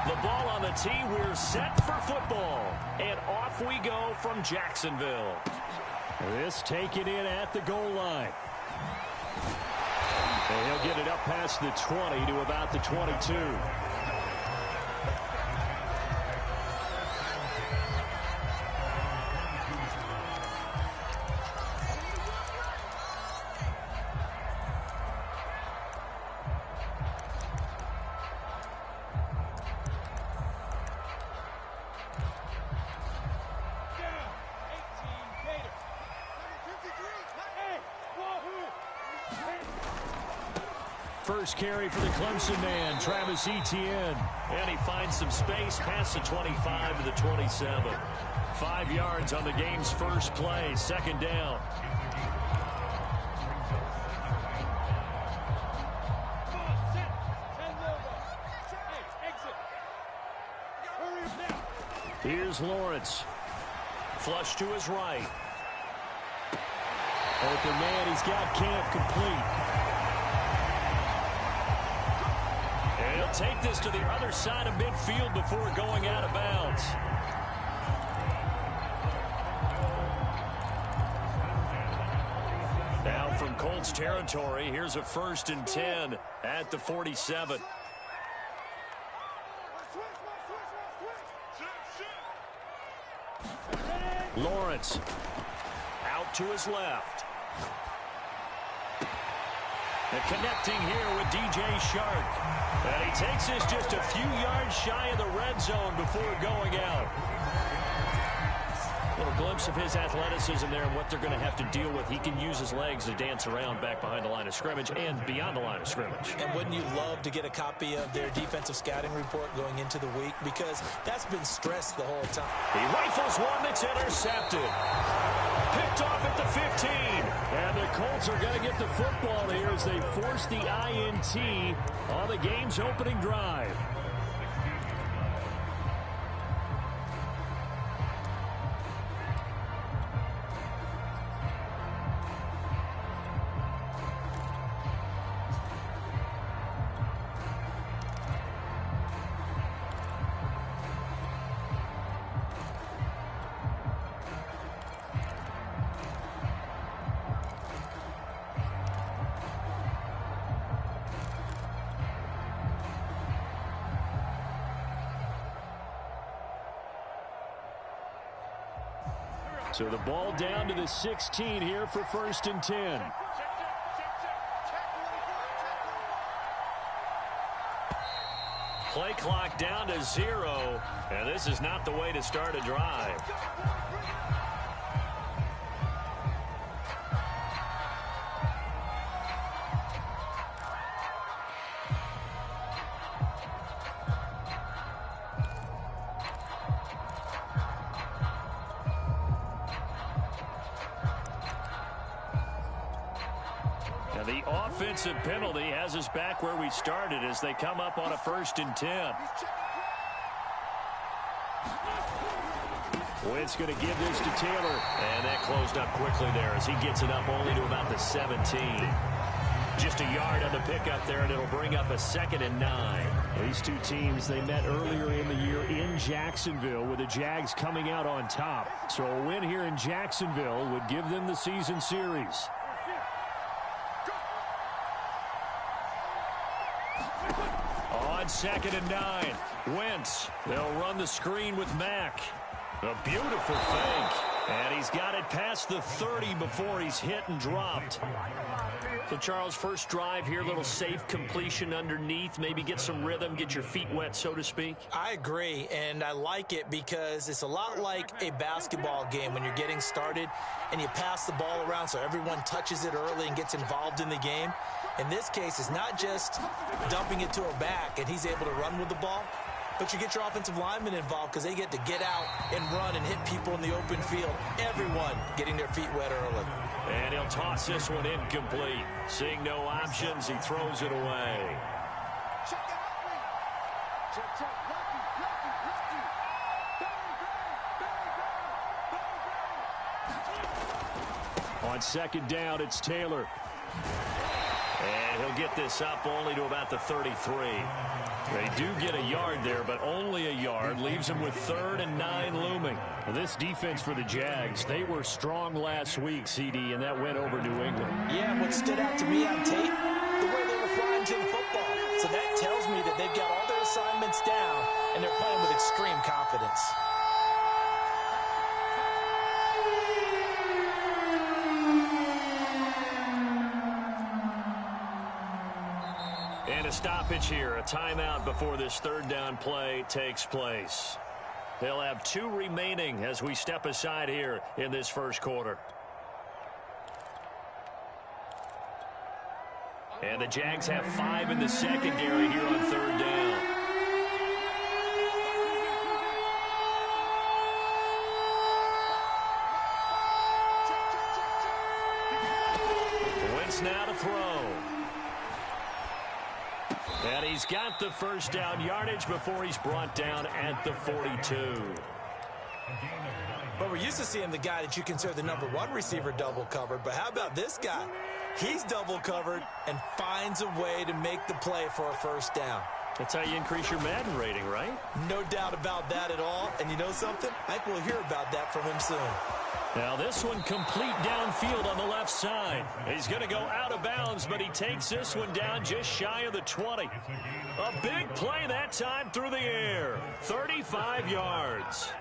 The ball on the tee. We're set for football. And off we go from Jacksonville. This taken in at the goal line. And he'll get it up past the 20 to about the 22. First carry for the Clemson man, Travis Etienne. And he finds some space past the 25 to the 27. 5 yards on the game's first play, second down. Here's Lawrence. Flush to his right. Open man, he's got Camp complete. And he'll take this to the other side of midfield before going out of bounds. Now from Colts territory, here's a 1st and 10 at the 47. Lawrence out to his left. And connecting here with DJ Shark. And he takes this just a few yards shy of the red zone before going out. A little glimpse of his athleticism there and what they're going to have to deal with. He can use his legs to dance around back behind the line of scrimmage and beyond the line of scrimmage. And wouldn't you love to get a copy of their defensive scouting report going into the week? Because that's been stressed the whole time. He rifles one that's intercepted. Picked off at the 15. And the Colts are going to get the football here as they force the INT on the game's opening drive. So the ball down to the 16 here for 1st and 10. Play clock down to 0, and this is not the way to start a drive. The offensive penalty has us back where we started as they come up on a 1st and 10. Wentz going to give this to Taylor. And that closed up quickly there as he gets it up only to about the 17. Just a yard on the pickup there, and it'll bring up a 2nd and 9. These two teams, they met earlier in the year in Jacksonville with the Jags coming out on top. So a win here in Jacksonville would give them the season series. On 2nd and 9, Wentz. They'll run the screen with Mack. A beautiful fake. And he's got it past the 30 before he's hit and dropped. So, Charles, first drive here, little safe completion underneath. Maybe get some rhythm, get your feet wet, so to speak. I agree, and I like it because it's a lot like a basketball game when you're getting started and you pass the ball around so everyone touches it early and gets involved in the game. In this case, it's not just dumping it to a back and he's able to run with the ball, but you get your offensive linemen involved because they get to get out and run and hit people in the open field. Everyone getting their feet wet early. And he'll toss this one incomplete. Seeing no options, he throws it away. On 2nd down, it's Taylor. And he'll get this up only to about the 33. They do get a yard there, but only a yard. Leaves them with 3rd and 9 looming. Well, this defense for the Jags, they were strong last week, CD, and that went over New England. Yeah, and what stood out to me on tape, the way they were flying to the football. So that tells me that they've got all their assignments down, and they're playing with extreme confidence. And a stoppage here, a timeout before this 3rd down play takes place. They'll have 2 remaining as we step aside here in this first quarter. And the Jags have 5 in the secondary here on 3rd down. Wentz now to throw. And he's got the first down yardage before he's brought down at the 42. But we're used to seeing the guy that you consider the #1 receiver double covered. But how about this guy? He's double covered and finds a way to make the play for a first down. That's how you increase your Madden rating, right? No doubt about that at all. And you know something? I think we'll hear about that from him soon. Now this one complete downfield on the left side. He's going to go out of bounds, but he takes this one down just shy of the 20. A big play that time through the air. 35 yards.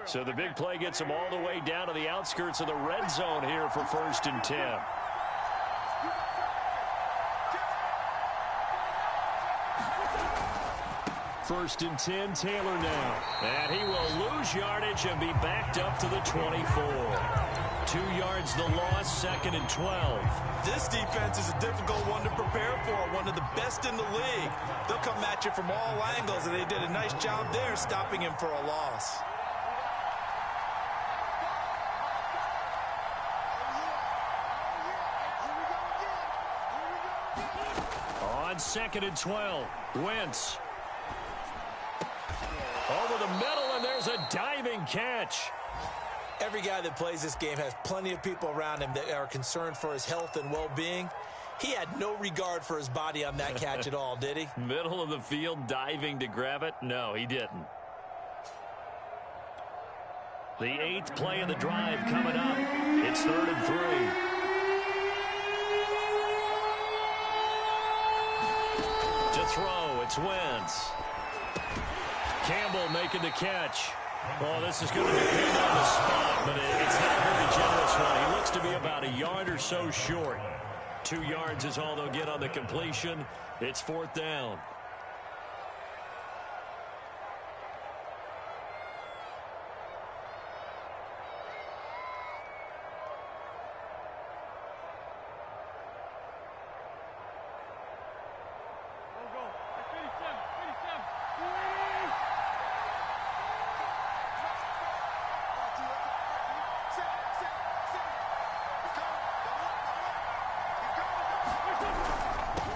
So the big play gets him all the way down to the outskirts of the red zone here for 1st and 10. First and 10, Taylor now. And he will lose yardage and be backed up to the 24. 2 yards the loss, 2nd and 12. This defense is a difficult one to prepare for, one of the best in the league. They'll come at you from all angles, and they did a nice job there stopping him for a loss. On 2nd and 12, Wentz. Over the middle, and there's a diving catch. Every guy that plays this game has plenty of people around him that are concerned for his health and well-being. He had no regard for his body on that catch at all, did he? Middle of the field, diving to grab it? No, he didn't. The 8th play of the drive coming up. It's 3rd and 3. To throw, it's Wentz. Campbell making the catch. Oh, this is going to depend on the spot, but it's not a very generous one. He looks to be about a yard or so short. 2 yards is all they'll get on the completion. It's 4th down.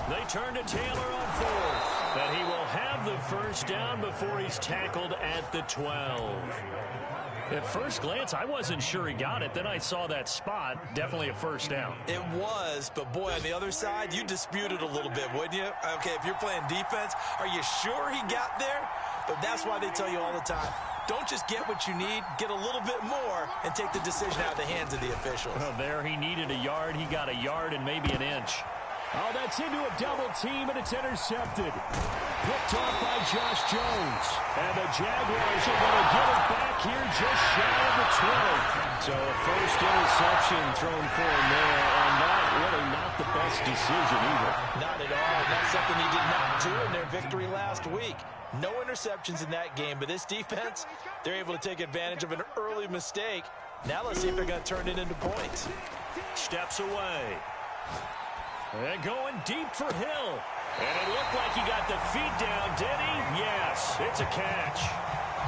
They turn to Taylor on 4th. And he will have the first down before he's tackled at the 12. At first glance, I wasn't sure he got it. Then I saw that spot. Definitely a first down. It was, but boy, on the other side, you dispute it a little bit, wouldn't you? Okay, if you're playing defense, are you sure he got there? But that's why they tell you all the time, don't just get what you need, get a little bit more, and take the decision out of the hands of the officials. Well, there he needed a yard. He got a yard and maybe an inch. Oh, that's into a double team, and it's intercepted. Picked off by Josh Jones. And the Jaguars are going to get it back here just shy of the 20. So a first interception thrown for him there, and that really not the best decision either. Not at all. That's something he did not do in their victory last week. No interceptions in that game, but this defense, they're able to take advantage of an early mistake. Now let's see if they're going to turn it into points. Steps away. And going deep for Hill. And it looked like he got the feet down, did he? Yes, it's a catch.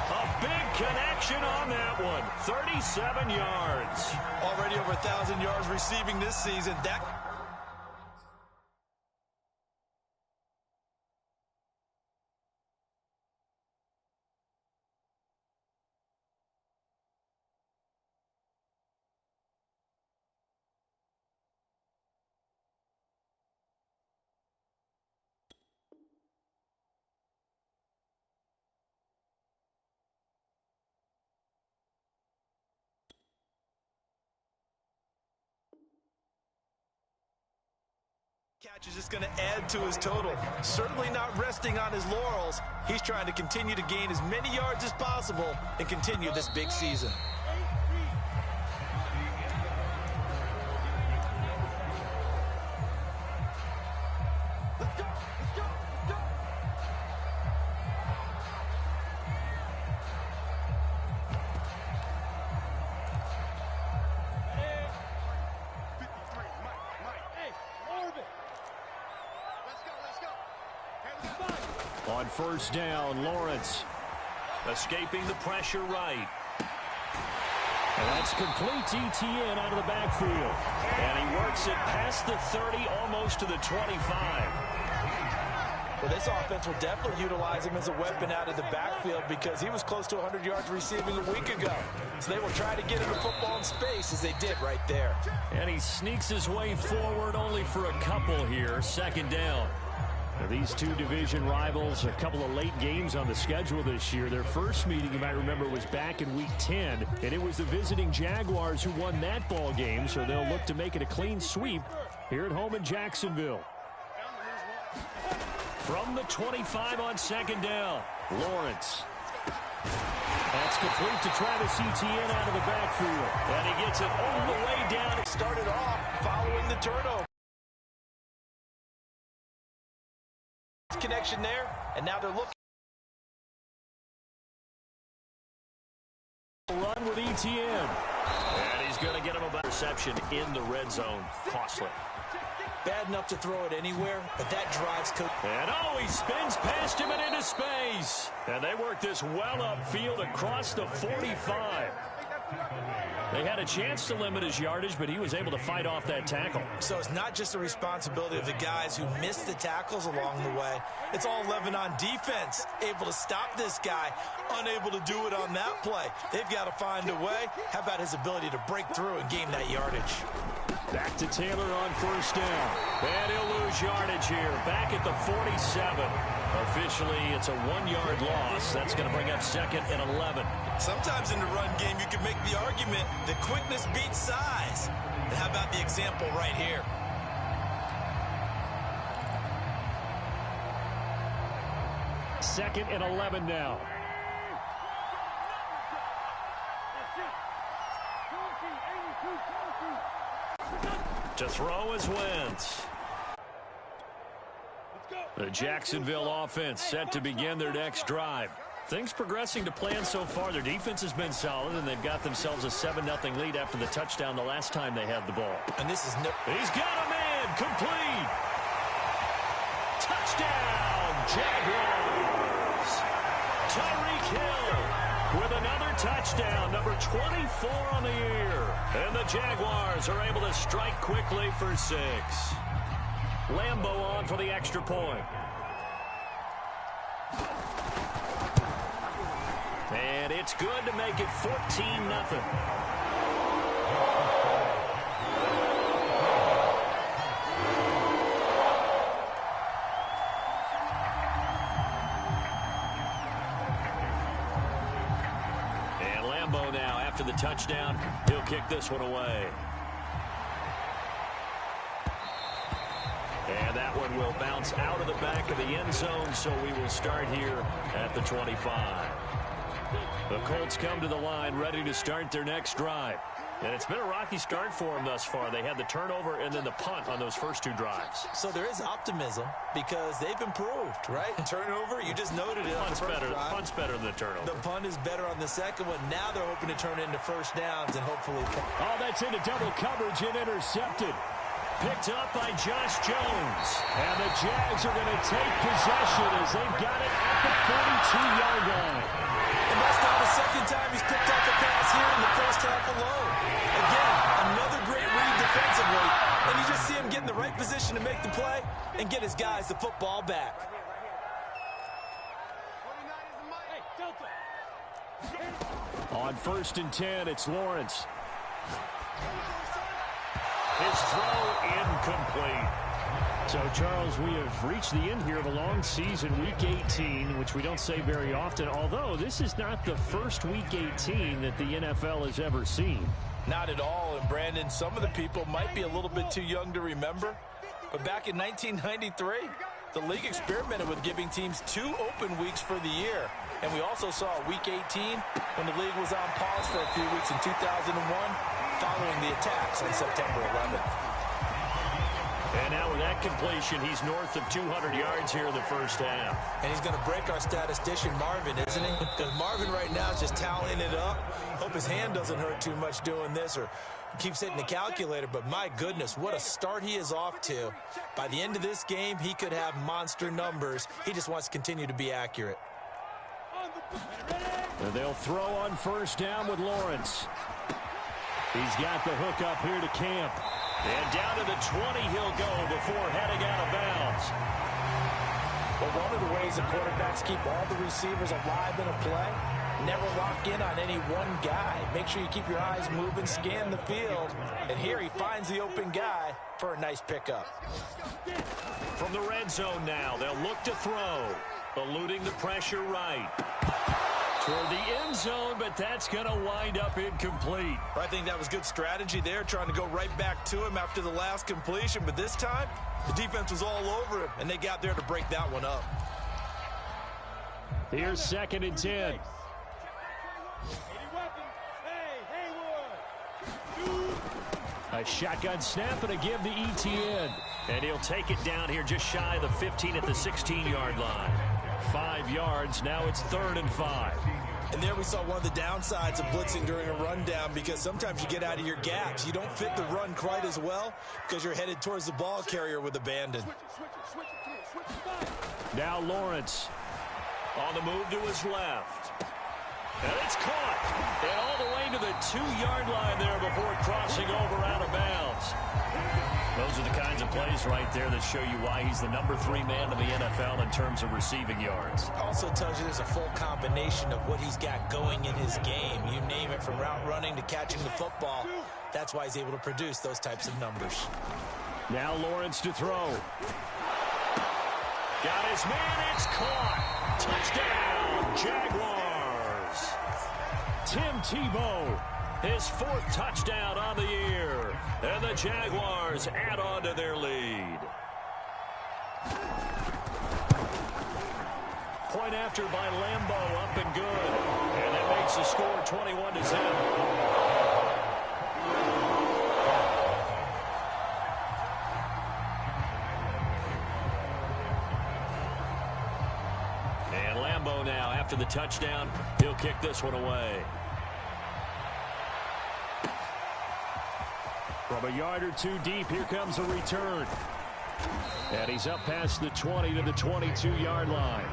A big connection on that one. 37 yards. Already over 1,000 yards receiving this season. That Is just going to add to his total. Certainly not resting on his laurels. He's trying to continue to gain as many yards as possible and continue this big season. On first down, Lawrence. Escaping the pressure right. And that's complete to ETN out of the backfield. And he works it past the 30, almost to the 25. Well, this offense will definitely utilize him as a weapon out of the backfield because he was close to 100 yards receiving a week ago. So they will try to get him the football in space as they did right there. And he sneaks his way forward only for a couple here. Second down. Now, these two division rivals, a couple of late games on the schedule this year. Their first meeting, you might remember, was back in Week 10, and it was the visiting Jaguars who won that ball game, so they'll look to make it a clean sweep here at home in Jacksonville. From the 25 on second down, Lawrence. That's complete to Travis Etienne out of the backfield. And he gets it all the way down. It started off following the turnover. Connection there, and now they're looking. Run with Etienne. And he's going to get him a reception in the red zone. Costly. Bad enough to throw it anywhere, but that drives coach. And he spins past him and into space. And they work this well upfield across the 45. They had a chance to limit his yardage, but he was able to fight off that tackle. So it's not just the responsibility of the guys who missed the tackles along the way. It's all 11 on defense, able to stop this guy, unable to do it on that play. They've got to find a way. How about his ability to break through and gain that yardage? Back to Taylor on first down. And he'll lose yardage here. Back at the 47. Officially, it's a 1-yard loss. That's going to bring up second and 11. Sometimes in the run game, you can make the argument that quickness beats size. And how about the example right here? Second and 11 now. To throw is Wentz. The Jacksonville offense set to begin their next drive. Things progressing to plan so far. Their defense has been solid, and they've got themselves a 7-0 lead after the touchdown the last time they had the ball. And this is he's got a man complete. Touchdown, Jaguars. Tyreek Hill with another touchdown, number 24 on the year. And the Jaguars are able to strike quickly for 6. Lambeau on for the extra point. And it's good to make it 14-0. And Lambeau now, after the touchdown, he'll kick this one away. And that one will bounce out of the back of the end zone, so we will start here at the 25. The Colts come to the line ready to start their next drive. And it's been a rocky start for them thus far. They had the turnover and then the punt on those first 2 drives. So there is optimism because they've improved, right? Turnover, you just noted it. Punt's better than the turnover. The punt is better on the second one. Now they're hoping to turn it into first downs and hopefully. Oh, that's into double coverage and intercepted. Picked up by Josh Jones. And the Jags are going to take possession as they've got it at the 42-yard line. And that's not the second time he's picked up a pass here in the first half alone. Again, another great read defensively. And you just see him get in the right position to make the play and get his guys the football back. On first and 10, it's Lawrence. His throw incomplete. So, Charles, we have reached the end here of a long season, Week 18, which we don't say very often, although this is not the first Week 18 that the NFL has ever seen. Not at all. And, Brandon, some of the people might be a little bit too young to remember, But back in 1993, the league experimented with giving teams 2 open weeks for the year. And we also saw Week 18 when the league was on pause for a few weeks in 2001 following the attacks on September 11th. And now with that completion, he's north of 200 yards here in the first half. And he's going to break our statistician Marvin, isn't he? Because Marvin right now is just tallying it up. Hope his hand doesn't hurt too much doing this or keeps hitting the calculator. But my goodness, what a start he is off to. By the end of this game, he could have monster numbers. He just wants to continue to be accurate. And they'll throw on first down with Lawrence. He's got the hook up here to Camp. And down to the 20 he'll go before heading out of bounds. Well, one of the ways the quarterbacks keep all the receivers alive in a play, never lock in on any one guy. Make sure you keep your eyes moving, scan the field. And here he finds the open guy for a nice pickup. From the red zone now, they'll look to throw. Eluding the pressure right. Toward the end zone, but that's going to wind up incomplete. I think that was good strategy there, trying to go right back to him after the last completion. But this time, the defense was all over him, and they got there to break that one up. Here's 2nd and 10. A shotgun snap and a give to ETN. And he'll take it down here just shy of the 15 at the 16-yard line. 5 yards, now it's 3rd and 5. And there we saw one of the downsides of blitzing during a rundown, because sometimes you get out of your gaps. You don't fit the run quite as well because you're headed towards the ball carrier with abandon. Now Lawrence. On the move to his left. And it's caught. And all the way to the 2-yard line there before crossing over out of bounds. Those are the kinds of plays right there that show you why he's the number 3 man in the NFL in terms of receiving yards. Also tells you there's a full combination of what he's got going in his game. You name it, from route running to catching the football. That's why he's able to produce those types of numbers. Now Lawrence to throw. Got his man, it's caught. Touchdown, Jaguars. Tim Tebow. His 4th touchdown on the year. And the Jaguars add on to their lead. Point after by Lambeau, up and good. And that makes the score 21-0. And Lambeau now, after the touchdown, he'll kick this one away. From a yard or 2 deep, here comes a return. And he's up past the 20 to the 22-yard line.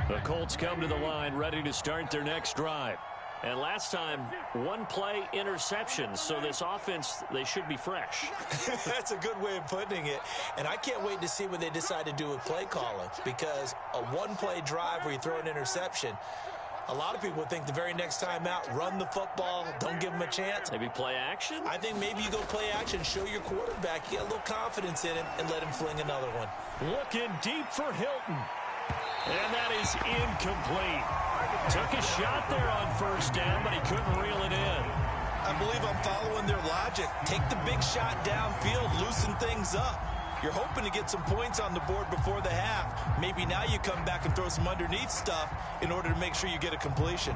The Colts come to the line, ready to start their next drive. And last time, 1-play interception. So this offense, they should be fresh. That's a good way of putting it. And I can't wait to see what they decide to do with play calling, because a 1-play drive where you throw an interception, a lot of people think the very next time out, run the football, don't give them a chance. Maybe play action? I think maybe you go play action, show your quarterback, you get a little confidence in him, and let him fling another one. Looking deep for Hilton. And that is incomplete. Took a shot there on first down, but he couldn't reel it in. I believe I'm following their logic. Take the big shot downfield, loosen things up. You're hoping to get some points on the board before the half. Maybe now you come back and throw some underneath stuff in order to make sure you get a completion.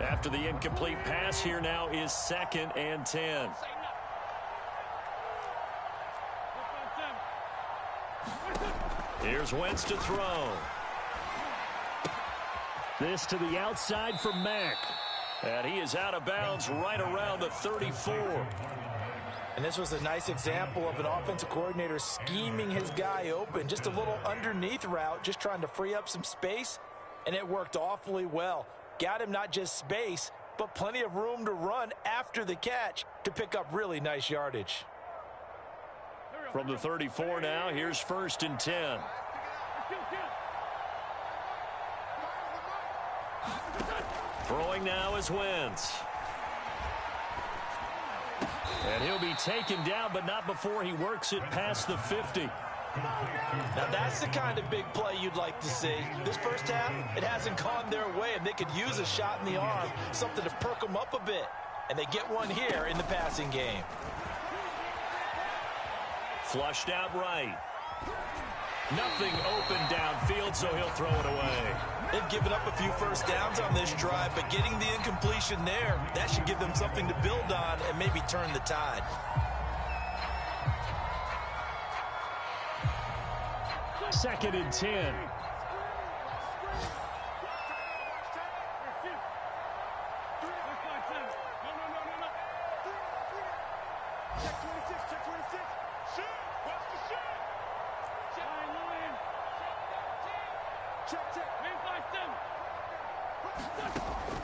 After the incomplete pass, here now is 2nd and 10. Here's Wentz to throw. This to the outside for Mack. And he is out of bounds right around the 34. And this was a nice example of an offensive coordinator scheming his guy open. Just a little underneath route, just trying to free up some space. And it worked awfully well. Got him not just space, but plenty of room to run after the catch to pick up really nice yardage. From the 34 now, here's 1st and 10. Throwing now is Wentz. And he'll be taken down, but not before he works it past the 50. Now that's the kind of big play you'd like to see. This first half, it hasn't gone their way, and they could use a shot in the arm, something to perk them up a bit. And they get one here in the passing game. Flushed out right. Nothing open downfield, so he'll throw it away. They've given up a few first downs on this drive, but getting the incompletion there, that should give them something to build on and maybe turn the tide. Second and 10.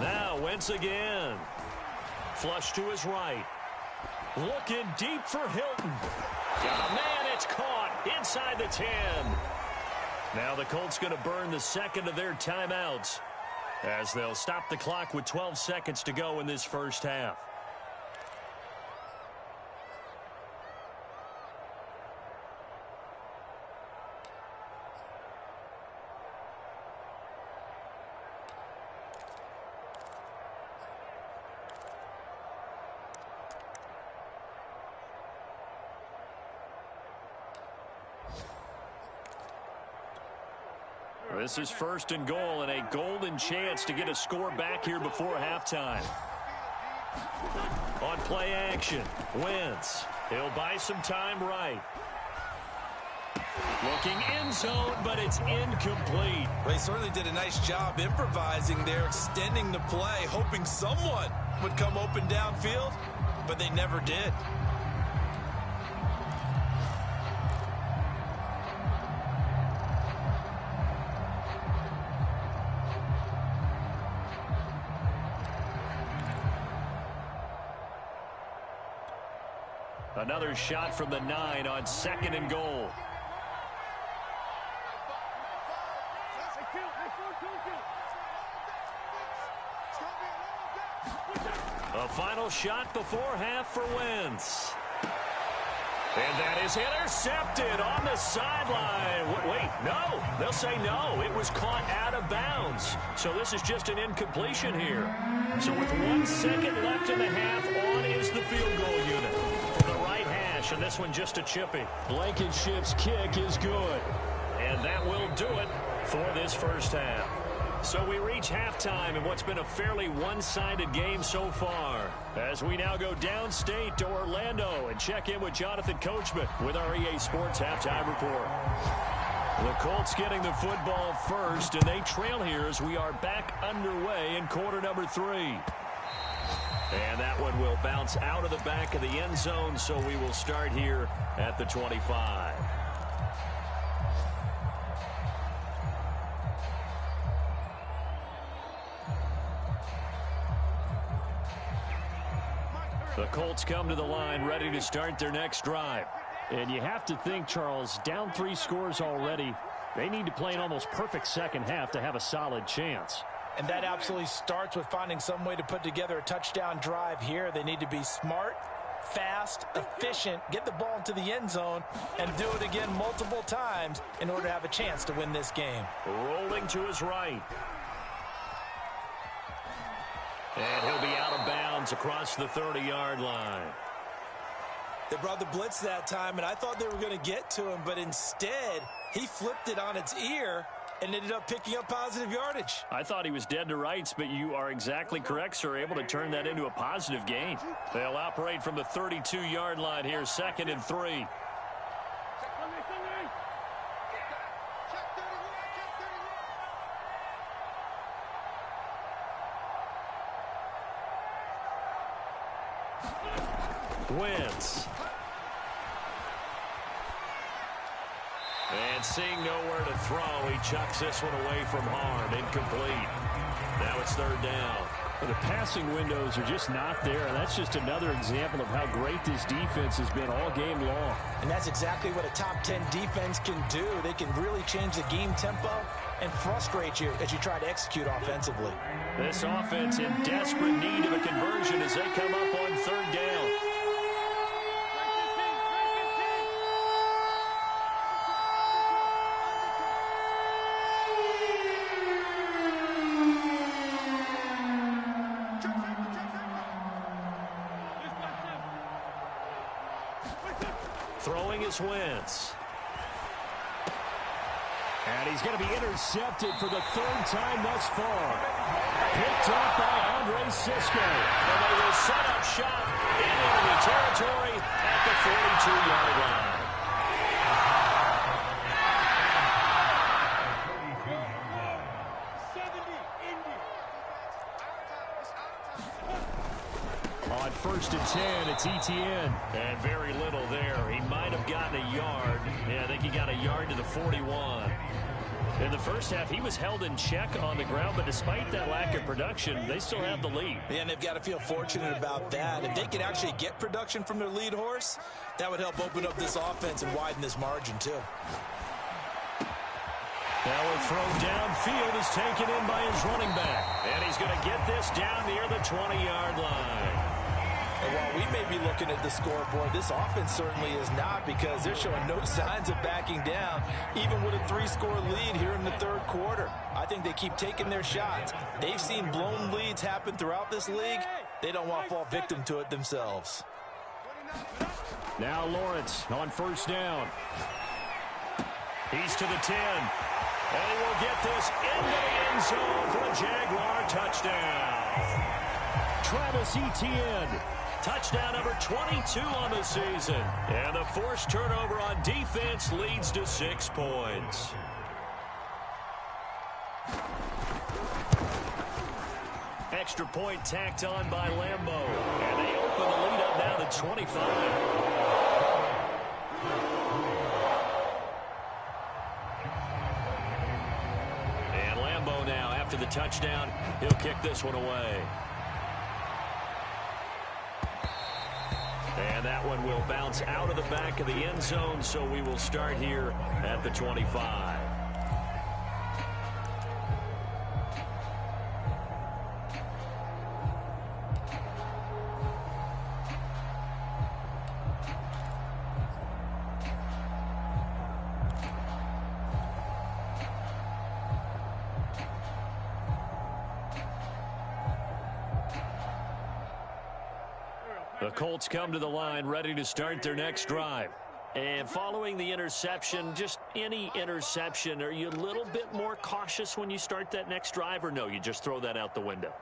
Now Wentz again. Flush to his right. Looking deep for Hilton. Oh, man, it's caught inside the 10. Now the Colts going to burn the second of their timeouts as they'll stop the clock with 12 seconds to go in this first half. This is first and goal and a golden chance to get a score back here before halftime. On play action, Wentz. He'll buy some time right. Looking end zone, but it's incomplete. Well, he certainly did a nice job improvising there, extending the play, hoping someone would come open downfield, but they never did. Another shot from the 9 on second and goal. A final shot before half for Wentz. And that is intercepted on the sideline. Wait, no. They'll say no. It was caught out of bounds. So this is just an incompletion here. So with 1 second left in the half, on is the field goal unit. And this one just a chippy. Blankenship's kick is good. And that will do it for this first half. So we reach halftime in what's been a fairly one-sided game so far. As we now go downstate to Orlando and check in with Jonathan Coachman with our EA Sports Halftime Report. The Colts getting the football first, and they trail here as we are back underway in quarter number 3. And that one will bounce out of the back of the end zone, so we will start here at the 25. The Colts come to the line ready to start their next drive. And you have to think, Charles, down 3 scores already. They need to play an almost perfect second half to have a solid chance. And that absolutely starts with finding some way to put together a touchdown drive here. They need to be smart, fast, efficient, get the ball into the end zone, and do it again multiple times in order to have a chance to win this game. Rolling to his right. And he'll be out of bounds across the 30-yard line. They brought the blitz that time, and I thought they were going to get to him, but instead, he flipped it on its ear and ended up picking up positive yardage. I thought he was dead to rights, but you are exactly correct, sir. Able to turn that into a positive gain. They'll operate from the 32-yard line here, second and 3. Wentz. And seeing nowhere to throw, he chucks this one away from harm. Incomplete. Now it's third down. Well, the passing windows are just not there. That's just another example of how great this defense has been all game long. And that's exactly what a top 10 defense can do. They can really change the game tempo and frustrate you as you try to execute offensively. This offense in desperate need of a conversion as they come up on third down. Throwing is Wentz. And he's going to be intercepted for the third time thus far. Picked up by Andre Cisco. And they will set up shop in enemy territory at the 42-yard line. On 1st and 10, it's ETN. And very little there. He might have gotten a yard. Yeah, I think he got a yard to the 41. In the first half, he was held in check on the ground, but despite that lack of production, they still have the lead. Yeah, and they've got to feel fortunate about that. If they could actually get production from their lead horse, that would help open up this offense and widen this margin, too. Now a throw downfield is taken in by his running back. And he's going to get this down near the 20-yard line. And while we may be looking at the scoreboard, this offense certainly is not, because they're showing no signs of backing down, even with a 3-score lead here in the third quarter. I think they keep taking their shots. They've seen blown leads happen throughout this league. They don't want to fall victim to it themselves. Now Lawrence on 1st down. He's to the 10. And he will get this into the end zone for a Jaguar touchdown. Travis Etienne. Touchdown number 22 on the season. And the forced turnover on defense leads to 6 points. Extra point tacked on by Lambeau. And they open the lead up now to 25. Now, after the touchdown, he'll kick this one away. And that one will bounce out of the back of the end zone, so we will start here at the 25. The Colts come to the line ready to start their next drive. And following the interception, just any interception, are you a little bit more cautious when you start that next drive, or no, you just throw that out the window?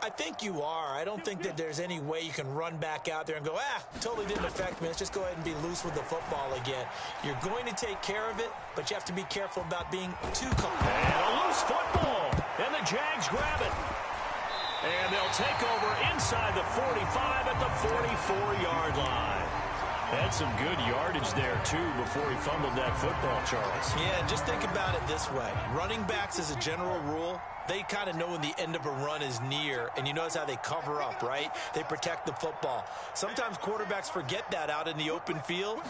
I think you are. I don't think that there's any way you can run back out there and go, totally didn't affect me. Let's just go ahead and be loose with the football again. You're going to take care of it, but you have to be careful about being too confident. And a loose football, and the Jags grab it. And they'll take over inside the 45 at the 44-yard line. Had some good yardage there, too, before he fumbled that football, Charles. Yeah, just think about it this way. Running backs, as a general rule, they kind of know when the end of a run is near, and you notice how they cover up, right? They protect the football. Sometimes quarterbacks forget that out in the open field.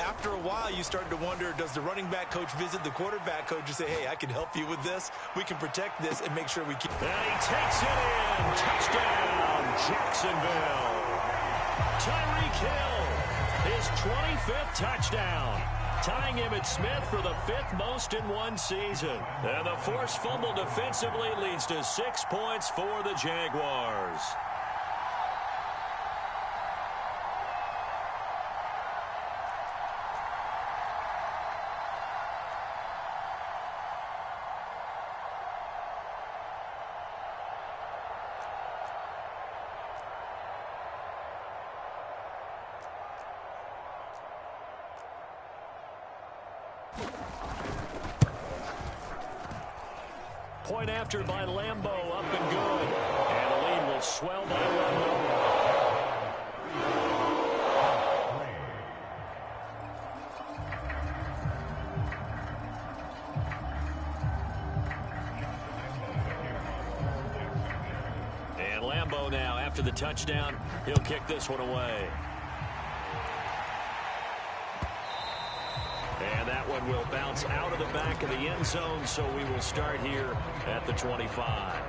After a while, you start to wonder, does the running back coach visit the quarterback coach and say, hey, I can help you with this. We can protect this and make sure we keep... And he takes it in. Touchdown, Jacksonville. Tyreek Hill, his 25th touchdown. Tying Emmitt Smith for the 5th most in one season. And the forced fumble defensively leads to 6 points for the Jaguars. Point after by Lambeau, up and good. And the lead will swell by 1. And Lambeau now, after the touchdown, he'll kick this one away. And that one will bounce out of the back of the end zone, so we will start here at the 25.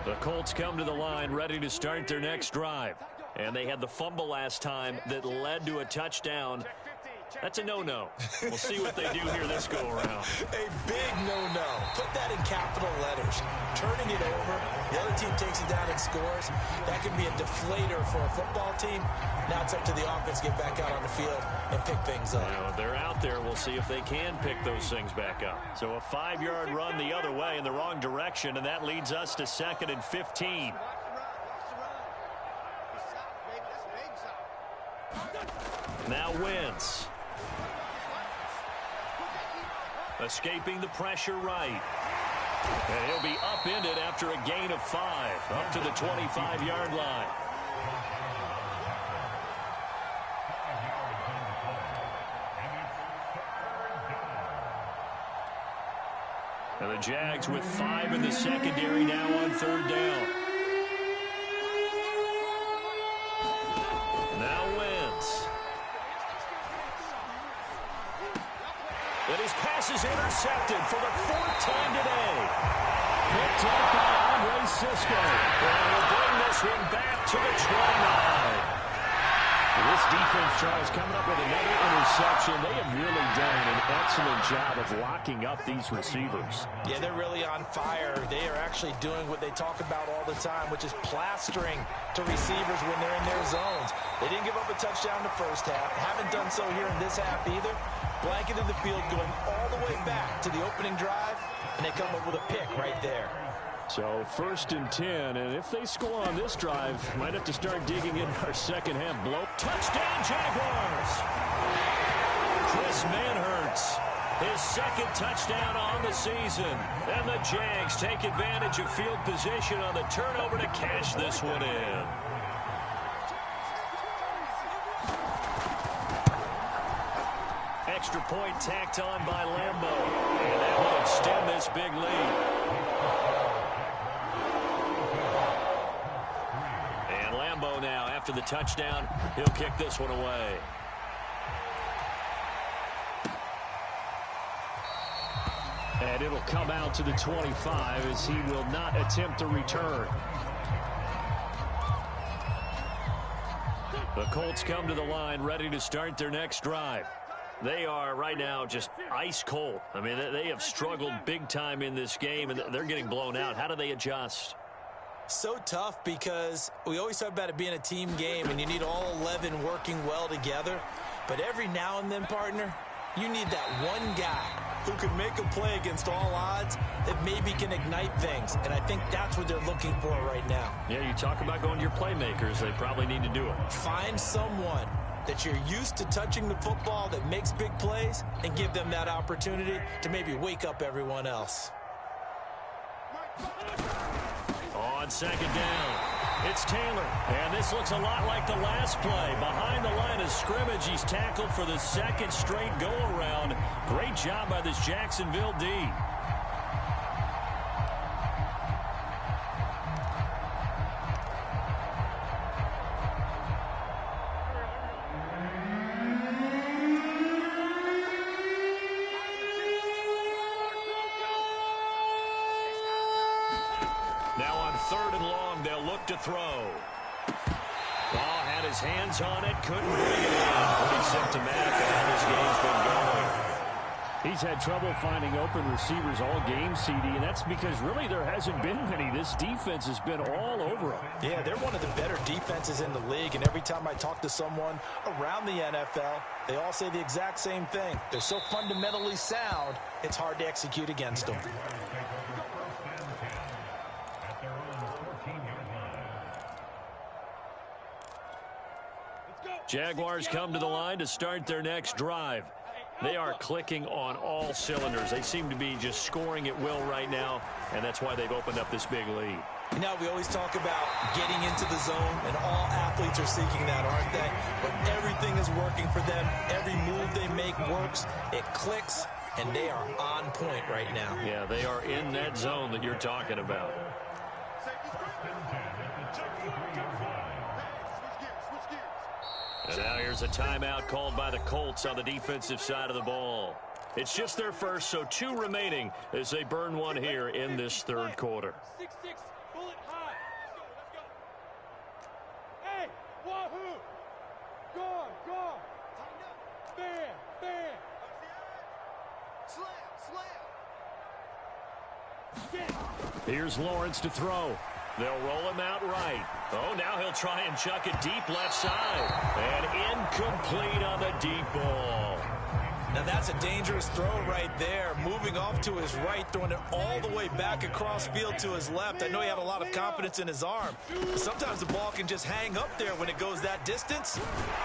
The Colts come to the line ready to start their next drive. And they had the fumble last time that led to a touchdown. That's a no-no. We'll see what they do here this go-around. A big no-no. Put that in capital letters. Turning it over, the other team takes it down and scores. That can be a deflator for a football team. Now it's up to the offense to get back out on the field and pick things up. Now, they're out there. We'll see if they can pick those things back up. So a 5-yard run the other way in the wrong direction, and that leads us to 2nd and 15. Now Wentz. Escaping the pressure right. And he'll be upended after a gain of 5. Up to the 25-yard line. And the Jags with 5 in the secondary now on 3rd down. Now Wentz. And his pass is intercepted for the 4th time today. Picked up by Andre Cisco. And we'll bring this one back to the 29. This defense, Charles, coming up with another interception. They have really done an excellent job of locking up these receivers. Yeah, they're really on fire. They are actually doing what they talk about all the time, which is plastering to receivers when they're in their zones. They didn't give up a touchdown in the first half. Haven't done so here in this half either. Blanketed the field going all the way back to the opening drive, and they come up with a pick right there. So 1st and 10, and if they score on this drive, might have to start digging in our second half blow. Touchdown, Jaguars! Chris Manhertz, his 2nd touchdown on the season. And the Jags take advantage of field position on the turnover to cash this one in. Extra point tacked on by Lambo. And that will extend this big lead. Now, after the touchdown, he'll kick this one away. And it'll come out to the 25 as he will not attempt to return. The Colts come to the line ready to start their next drive. They are right now just ice cold. I mean, they have struggled big time in this game, and they're getting blown out. How do they adjust? So tough because we always talk about it being a team game and you need all 11 working well together. But every now and then, partner, you need that one guy who can make a play against all odds that maybe can ignite things. And I think that's what they're looking for right now. Yeah, you talk about going to your playmakers. They probably need to do it. Find someone that you're used to touching the football that makes big plays and give them that opportunity to maybe wake up everyone else. On 2nd down, it's Taylor. And this looks a lot like the last play. Behind the line of scrimmage, he's tackled for the 2nd straight go-around. Great job by this Jacksonville D. Now on 3rd and long, they'll look to throw. Ball had his hands on it, couldn't bring it in. Pretty symptomatic of how this game's been going. He's had trouble finding open receivers all game, CD, and that's because really there hasn't been many. This defense has been all over him. Yeah, they're one of the better defenses in the league, and every time I talk to someone around the NFL, they all say the exact same thing. They're so fundamentally sound, it's hard to execute against them. Jaguars come to the line to start their next drive. They are clicking on all cylinders. They seem to be just scoring at will right now, and that's why they've opened up this big lead. You know, we always talk about getting into the zone, and all athletes are seeking that, aren't they? But everything is working for them. Every move they make works. It clicks, and they are on point right now. Yeah, they are in that zone that you're talking about. And now here's a timeout called by the Colts on the defensive side of the ball. It's just their first, so 2 remaining as they burn one here in this third quarter. 6-6, bullet high. Let's go. Hey, wahoo! Guard. Bam. Slam. Here's Lawrence to throw. They'll roll him out right. Oh, now he'll try and chuck it deep left side. And incomplete on the deep ball. Now that's a dangerous throw right there. Moving off to his right, throwing it all the way back across field to his left. I know he had a lot of confidence in his arm. Sometimes the ball can just hang up there when it goes that distance.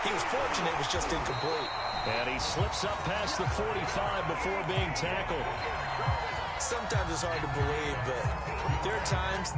He was fortunate it was just incomplete. And he slips up past the 45 before being tackled. Sometimes it's hard to believe, but there are times...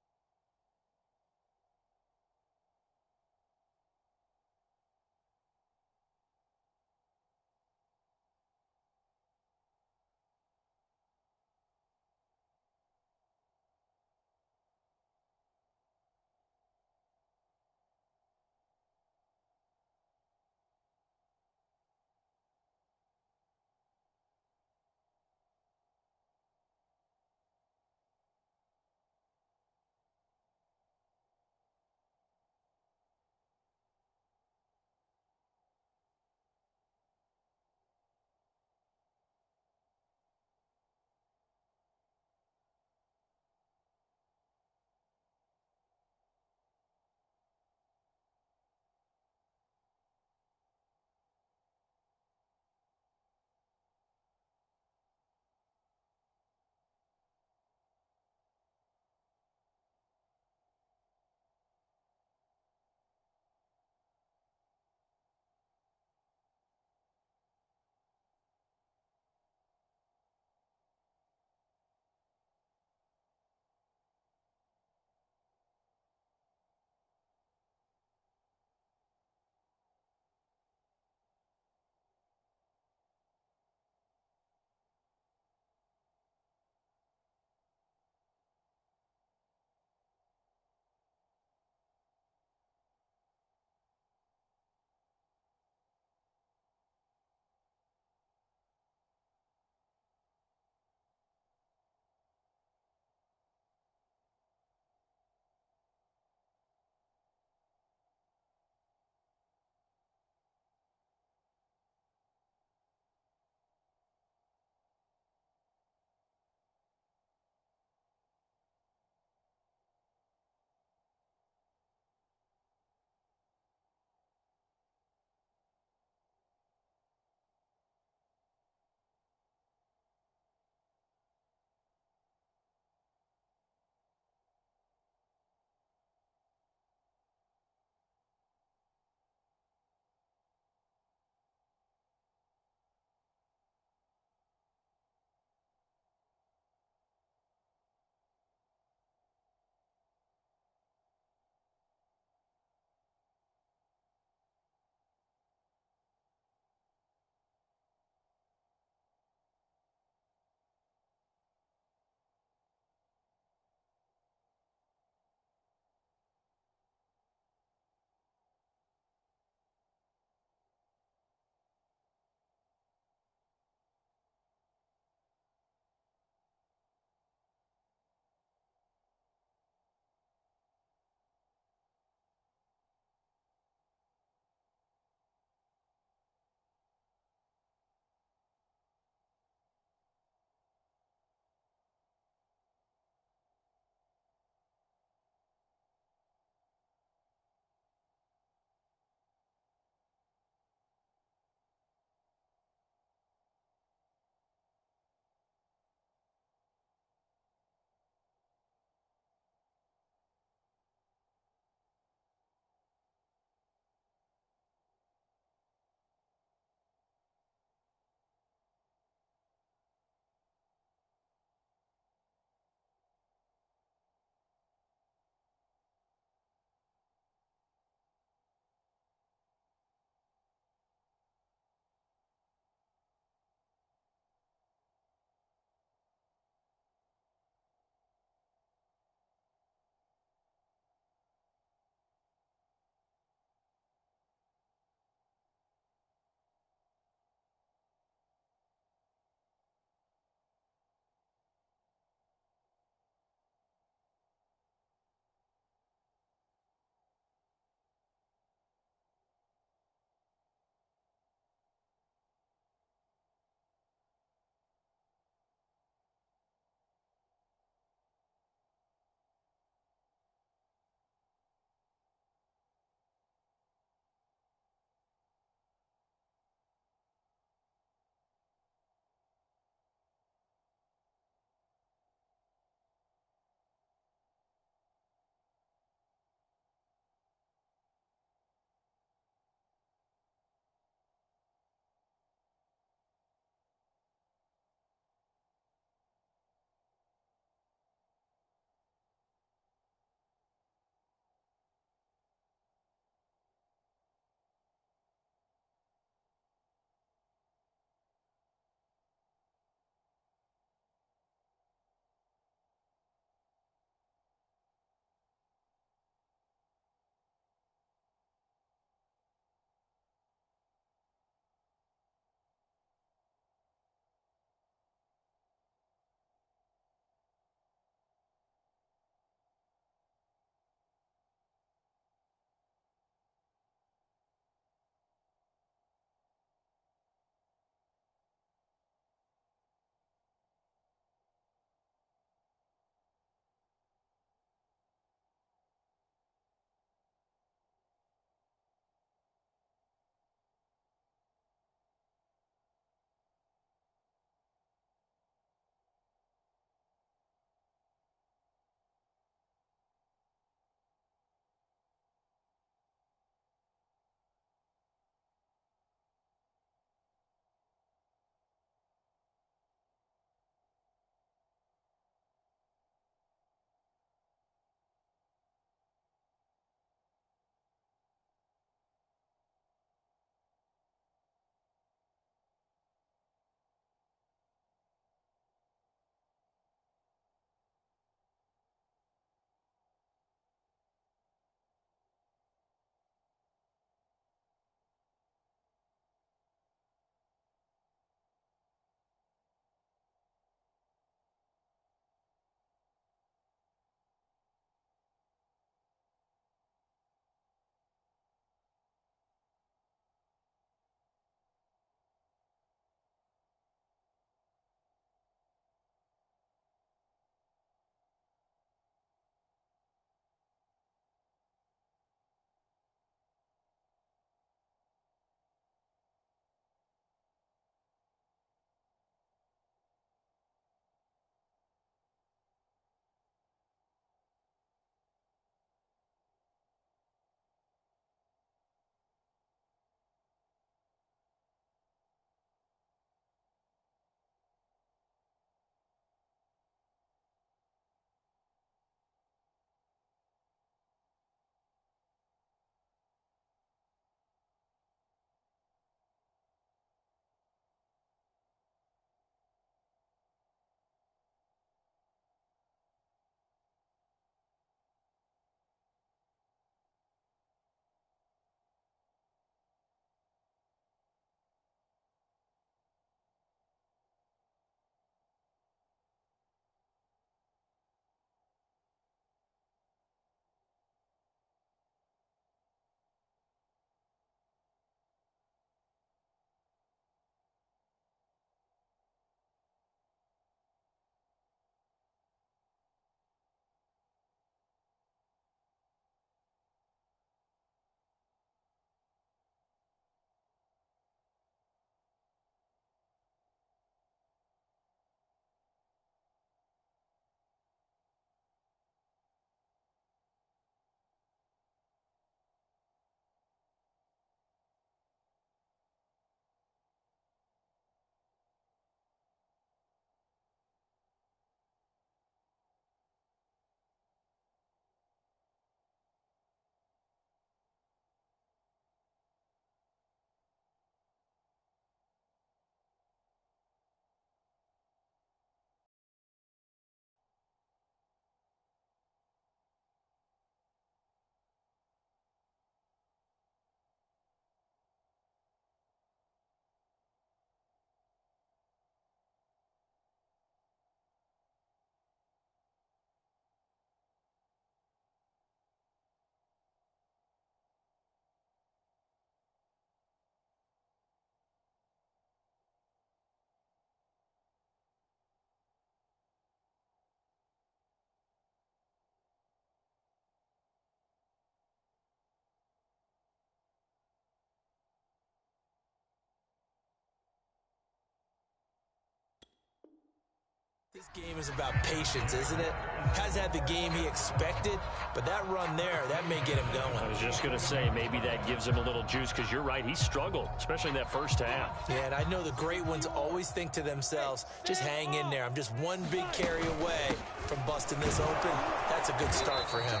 This game is about patience, isn't it? Has had the game he expected, but that run there, that may get him going. I was just going to say, maybe that gives him a little juice, because you're right, he struggled, especially in that first half. Yeah, and I know the great ones always think to themselves, just hang in there. I'm just one big carry away from busting this open. That's a good start for him.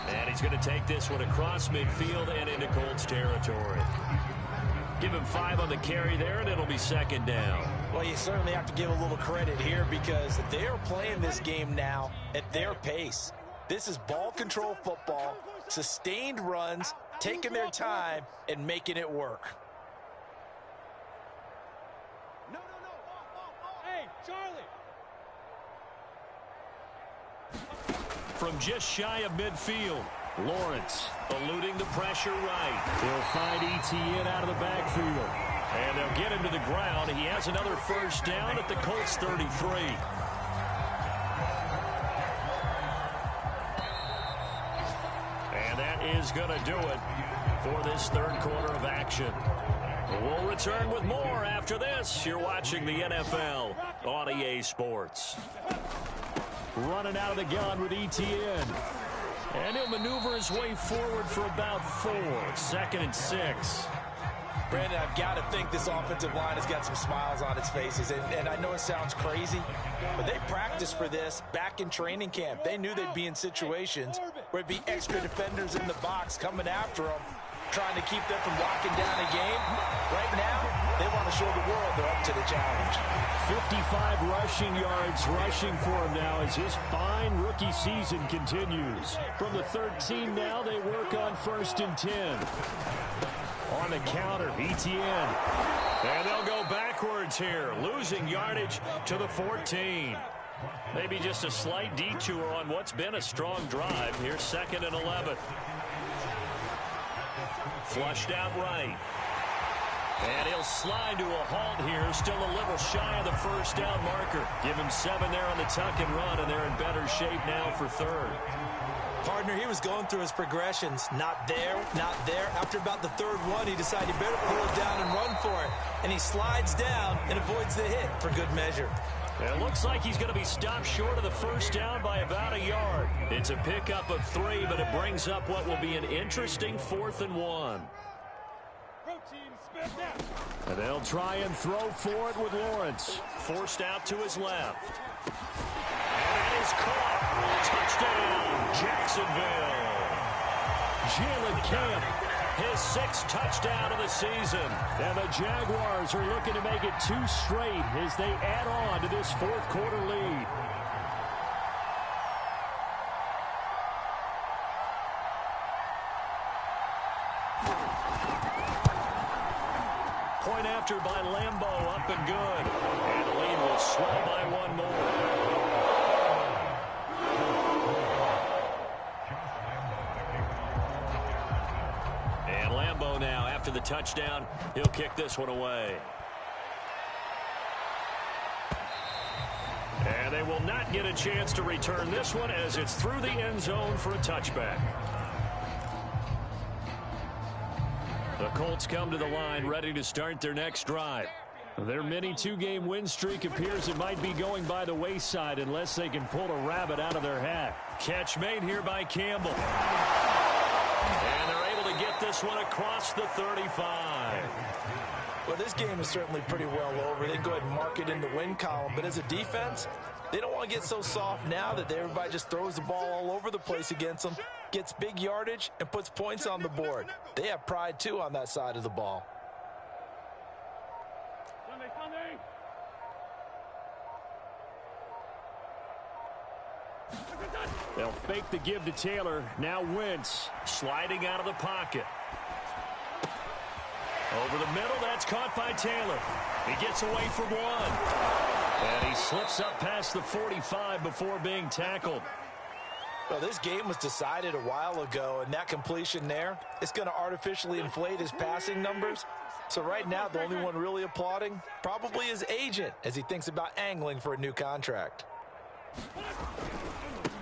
And he's going to take this one across midfield and into Colts territory. Give him 5 on the carry there, and it'll be second down. Well, you certainly have to give a little credit here because they are playing this game now at their pace. This is ball control football, sustained runs, taking their time, and making it work. No. Hey, Charlie. From just shy of midfield, Lawrence eluding the pressure right. He'll find ETN out of the backfield. And they'll get him to the ground. He has another first down at the Colts 33. And that is going to do it for this third quarter of action. We'll return with more after this. You're watching the NFL on EA Sports. Running out of the gun with ETN. And he'll maneuver his way forward for about 4. 2nd and 6. Brandon, I've got to think this offensive line has got some smiles on its faces. And I know it sounds crazy, but they practiced for this back in training camp. They knew they'd be in situations where it'd be extra defenders in the box coming after them, trying to keep them from locking down a game. Right now, they want to show the world they're up to the challenge. 55 rushing yards rushing for him now as his fine rookie season continues. From the 13 now, they work on 1st and 10. On the counter, ETN. And they'll go backwards here, losing yardage to the 14. Maybe just a slight detour on what's been a strong drive. Here's 2nd and 11. Flushed out right. And he'll slide to a halt here, still a little shy of the first down marker. Give him 7 there on the tuck and run, and they're in better shape now for 3rd. Partner, he was going through his progressions. Not there, not there. After about the 3rd one, he decided he better pull it down and run for it. And he slides down and avoids the hit for good measure. It looks like he's going to be stopped short of the first down by about a yard. It's a pickup of 3, but it brings up what will be an interesting 4th and 1. And they'll try and throw for it with Lawrence. Forced out to his left. And that is caught. Touchdown, Jacksonville. Jalen Camp, his 6th touchdown of the season. And the Jaguars are looking to make it 2 straight as they add on to this 4th quarter lead. Point after by Lambeau, up and good. And the lead will swell by 1 more. And Lambeau now, after the touchdown, he'll kick this one away. And they will not get a chance to return this one as it's through the end zone for a touchback. The Colts come to the line ready to start their next drive. Their mini 2-game win streak appears it might be going by the wayside unless they can pull a rabbit out of their hat. Catch made here by Campbell. And they're able to get this one across the 35. Well, this game is certainly pretty well over. They go ahead and mark it in the win column. But as a defense, they don't want to get so soft now that everybody just throws the ball all over the place against them, gets big yardage, and puts points on the board. They have pride, too, on that side of the ball. They'll fake the give to Taylor. Now Wentz sliding out of the pocket. Over the middle, that's caught by Taylor. He gets away from 1. And he slips up past the 45 before being tackled. Well, this game was decided a while ago, and that completion there, it's going to artificially inflate his passing numbers. So right now, the only one really applauding probably his agent as he thinks about angling for a new contract.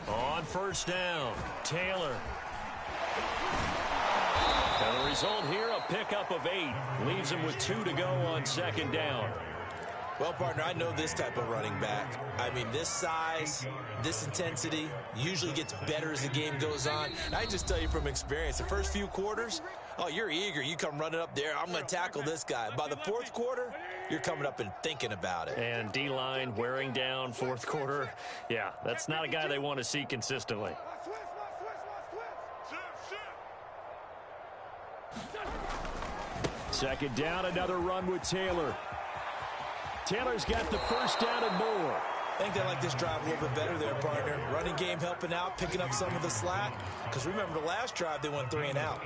On first down, Taylor. And the result here, a pickup of 8. Leaves him with 2 to go on second down. Well, partner, I know this type of running back. I mean, this size, this intensity usually gets better as the game goes on. And I just tell you from experience, the first few quarters, oh, you're eager. You come running up there, I'm going to tackle this guy. By the fourth quarter, you're coming up and thinking about it. And D-line wearing down fourth quarter. Yeah, that's not a guy they want to see consistently. Second down, another run with Taylor. Taylor's got the first down and more. I think they like this drive a little bit better there, partner. Running game helping out, picking up some of the slack. Because remember, the last drive, they went 3 and out.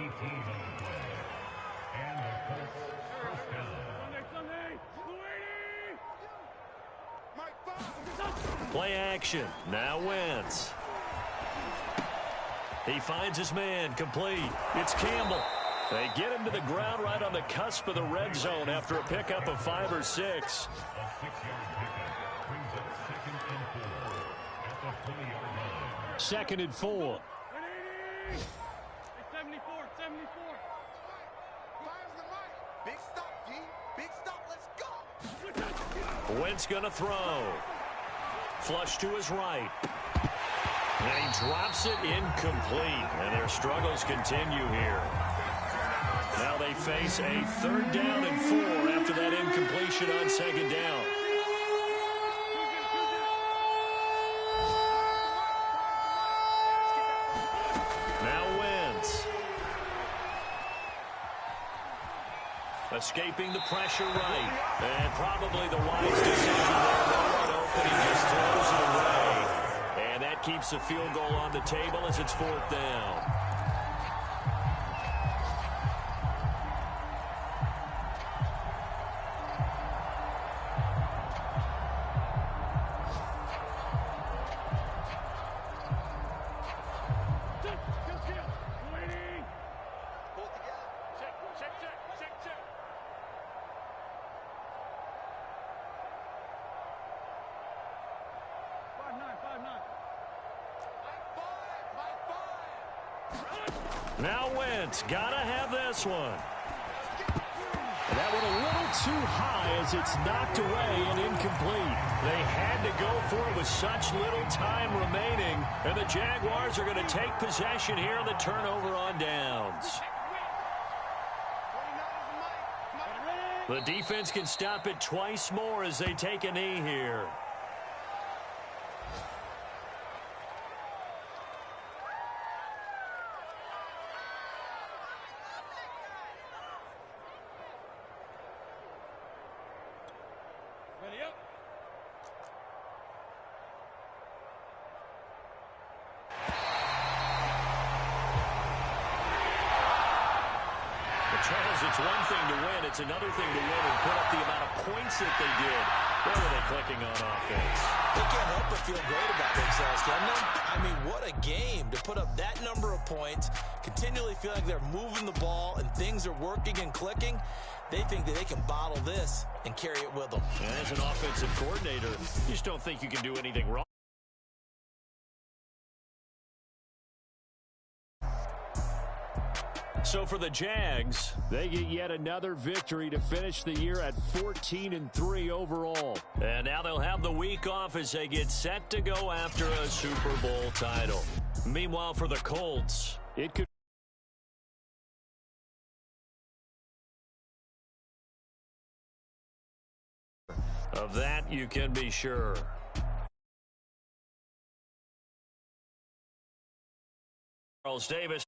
Play action. Now Wentz. He finds his man, complete. It's Campbell. They get him to the ground right on the cusp of the red zone after a pickup of 5 or 6. Second and 4. 74. Big stop, D. Big stop. Let's go. Wentz gonna throw. Flush to his right. And he drops it incomplete. And their struggles continue here. Now they face a 3rd down and 4 after that incompletion on 2nd down. Now Wentz. Escaping the pressure right. And probably the wise decision there. No one open. He just throws it away. And that keeps the field goal on the table as it's 4th down. Now Wentz, gotta have this one. That one a little too high as it's knocked away and incomplete. They had to go for it with such little time remaining, and the Jaguars are going to take possession here on the turnover on downs. The defense can stop it twice more as they take a knee here. Ready up. Charles, it's one thing to win. It's another thing to win and put up the amount of points that they did. Where were they clicking on offense? They can't help but feel great about themselves, can they? I mean, what a game to put up that number of points, continually feeling like they're moving the ball and things are working and clicking. They think that they can bottle this and carry it with them. And as an offensive coordinator, you just don't think you can do anything wrong. So for the Jags, they get yet another victory to finish the year at 14-3 overall. And now they'll have the week off as they get set to go after a Super Bowl title. Meanwhile, for the Colts, it could of that you can be sure. Charles Davis.